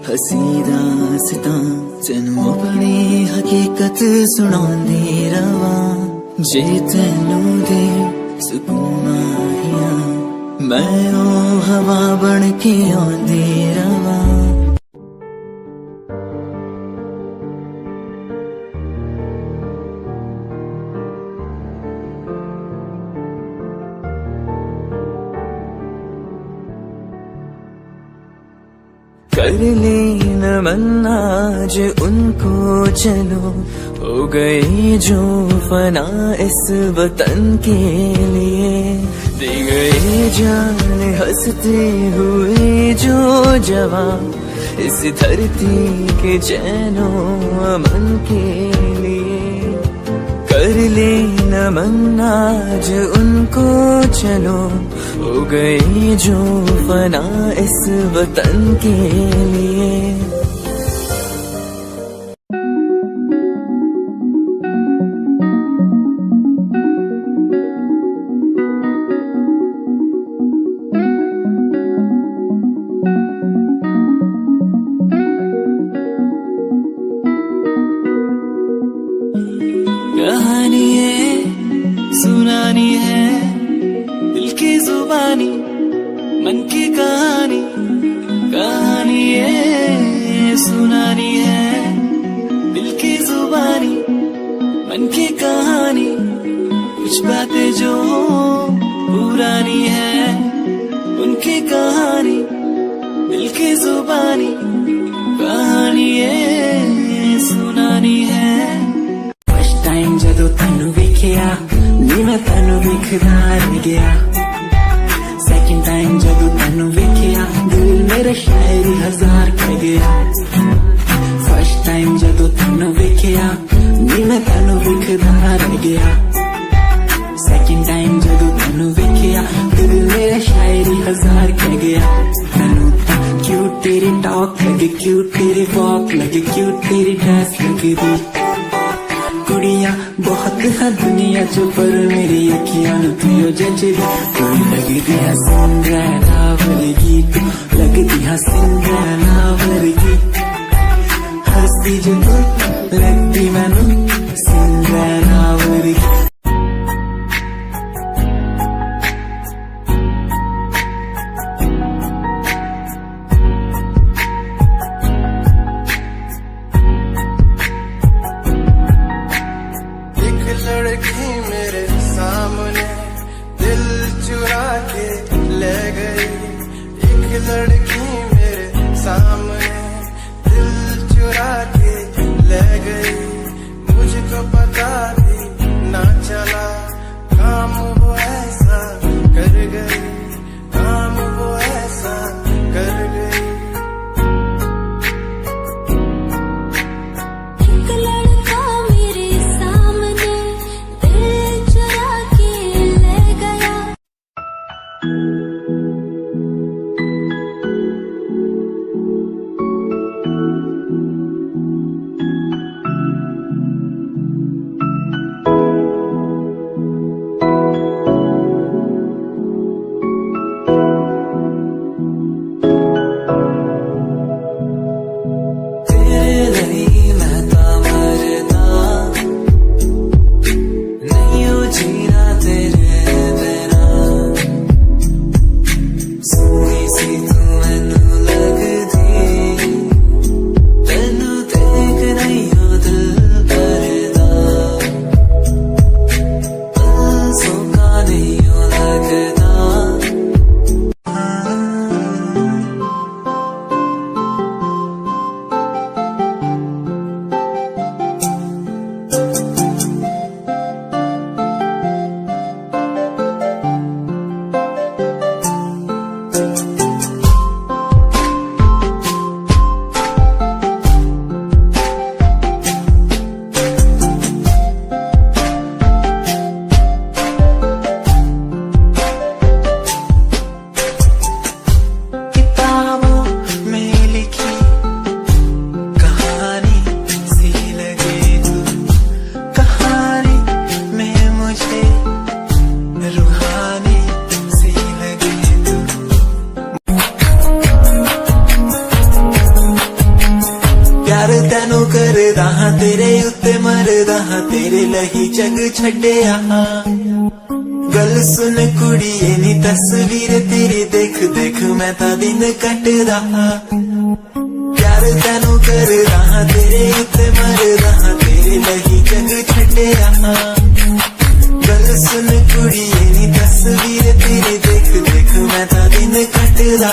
[SPEAKER 6] हसी दास्तां तेनू अपनी हकीकत सुनांदी रवा। जे तेनू दे सुकून आहिया मैं ओ हवा बनके आंदी रवा। कर ले नमन आज उनको चलो, हो गए जो फना इस वतन के लिए। दे गए जान हंसते हुए जो जवां इस धरती के चैनो अमन के लिए। कर ले नमन आज उनको चलो, हो गए जो फना इस वतन के लिए। कहानी है सुनानी है दिल की जुबानी मन की कहानी। कहानी है सुनानी है दिल की जुबानी मन की कहानी। कुछ बातें जो पुरानी है उनकी कहानी दिल की जुबानी। कहानी है सुनानी है। फर्स्ट टाइम जदों तैनू वेखिया नी मैं तैनू वेखदा रह गया। सेकंड टाइम जदों तैनू वेखिया दिल मेरे शायरी हजार कह गया। फर्स्ट टाइम जदों तैनू वेखिया नी मैं तैनू वेखदा रह गया। सेकंड टाइम जदों तैनू वेखिया दिल मेरे शायरी हजार कह गया। तैनू क्यूट तेरी टॉक लगे क्यूट तेरी वॉक लगे क्यूट तेरी ड्रेस लगे दी। कुड़िया बहुत है दुनिया चो पर मेरी अखियां तुझो जचदी। कोई लगदी है सिंड्रेला वर्गी तू लगदी है सिंड्रेला वर्गी। हंसदी जो तू लगदी मैनू सिंड्रेला वर्गी।
[SPEAKER 7] लड़की मेरे सामने दिल चुरा के ले गई। एक लड़की मेरे सामने दिल चुरा के ले गई।
[SPEAKER 6] नहीं मैं ता मरदा नहीं हो जीना तेरे बिना सोनी सी तू मैनू लगदी तैनू देख नहीं हो दिल भरदा सोका नहीं हो लगदा किताबों में लिखी कहानी सी लगे तू कहानी में मुझे रूहानी सी लगे तू प्यार तैनू करदा हां तेरे उत्ते मरदा हां तेरे लही जग छड्डिया गल सुन कुड़िए नी तस्वीर तेरी देख देख मैं ता दिन कटदा प्यार तैनू करदा हां तेरे उत्ते मरदा हां तेरे लही जग छड्डिया गल सुन कुड़िए नी तस्वीर तेरी देख देख मैं ता दिन कटदा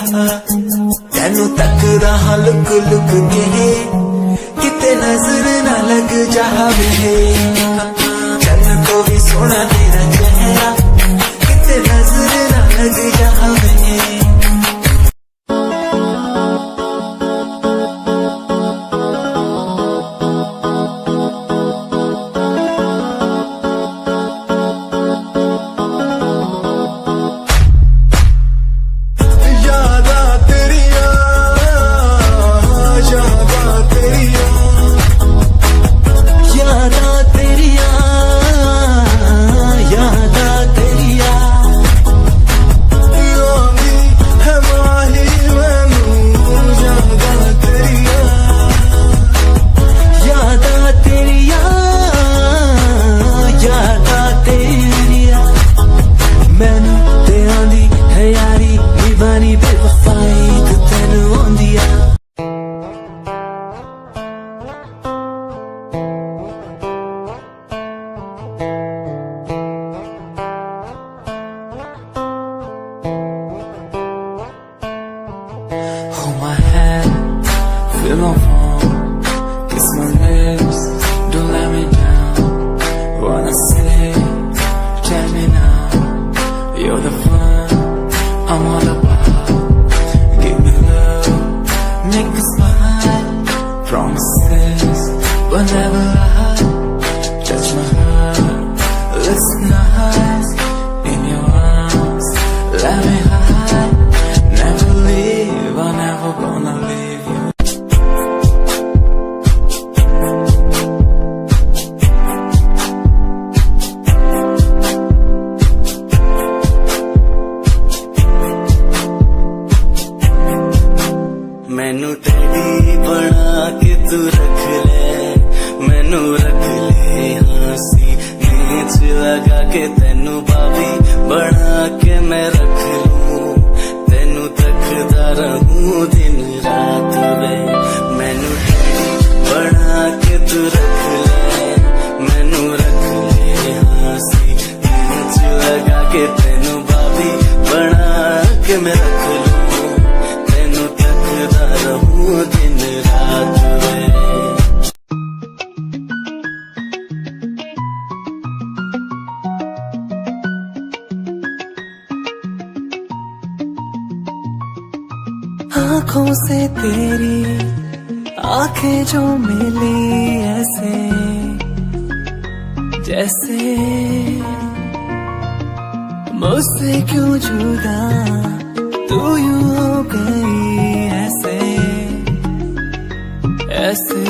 [SPEAKER 6] तैनू तकदा हां लुक लुक के किते नजर ना लग जावे चंद को भी सोना तेरा चेहरा किते नजर ना लग जावे
[SPEAKER 7] यादा तेरिया यादा तेरिया
[SPEAKER 6] यादा तेरिया यादा तेरिया
[SPEAKER 7] आंधी है माही मैनू यादा तेरिया
[SPEAKER 6] यादा तेरिया यादा तेरिया मैनू ते आंदी है यारी दीवानी बेवफाई तू तैनू आंदिया Hold my hand, feel my palm, kiss my lips, don't let me down. Wanna say, tell me now, you're the fun I'm all about. Give me love, make me smile, promises, but never lie. Touch my heart, listen nice, in your arms, let me hide. Never leave, I'm never gonna leave you.
[SPEAKER 1] मैनू teddy बना के तू रख ले मैनू रख ले हंसी नीच लगा के तैनू बाबी बना के मैं रख लूं तैनू तकदा रहूं दिन रात वे मैनू टेडी बना के तू रख ले मैनू रख ले हंसी नीच लगा के तैनू बाबी बना के मैं रख लूं तैनू तकदा रहूं दिन रात वे
[SPEAKER 6] आंखों से तेरी आंखें जो मिली ऐसे जैसे मुझसे क्यों जुदा तू यूं हो गई ऐसे ऐसे